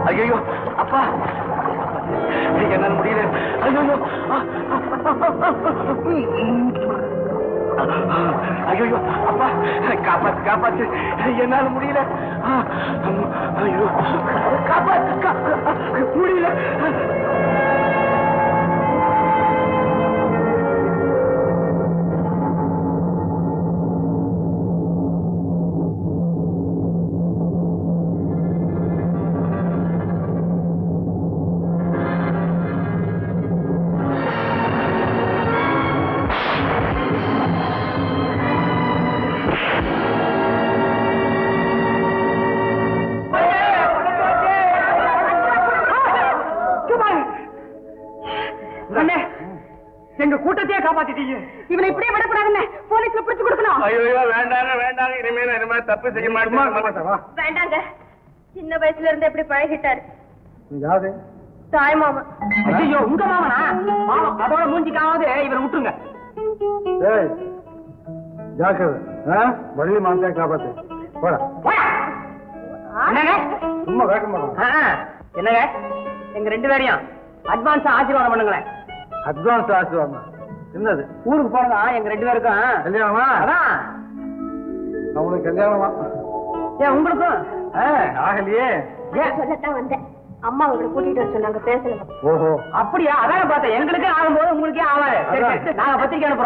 ஐயோ அப்பா, என்னால முடியல. ஐயோ ஐயோ அப்பா, காப்பாத்து காப்பாத்து, என்னால முடியல. ஐயோ காப்பாத்து, முடியல. எங்க கூட்டத்தையே காப்பாத்திட்டீங்க. இவனை இப்படியே விடக்கூடாதுன்னு போலீஸ்ல பிடிச்சு கொடுக்கணும். ஐயோ வேண்டாங்க வேண்டாங்க, இனிமே தப்பு செய்ய மாட்டேன். வேண்டாங்க, சின்ன வயசுல இருந்து எப்படி பழகிட்டாரு. யாரு? தாய் மாமா. ஐயோ உங்க மாமனா? மாமா அதோட மூஞ்சிக்காவது இவரை விட்டுருங்க. ஜாக்கிரதை, வள்ளி மாந்தே காப்பாத்து. போடா. என்னங்க சும்மா வேகமா. என்னங்க எங்க 2 பேரையும் அட்வான்ஸா ஆசீர்வாதம் பண்ணுங்களேன். அட்வான்ஸ் ஆசீர்வாதம் என்னது? ஊருக்கு போனதா எங்க 2 பேருக்கும் கல்யாணமா? அதான். அவனுக்கு கல்யாணமா? ஏன் உங்களுக்கும் ஆகலையே. சொல்லத்தான் வந்தேன். அம்மா உங்களை கூட்டிட்டு வர சொன்னாங்க, பேசணும். ஓஹோ அப்படியா? அதான் பார்த்தேன். எங்களுக்கே ஆகும்போது உங்களுக்கே ஆகாது. நாங்க பத்திரிக்கை அனுப்புறோம்.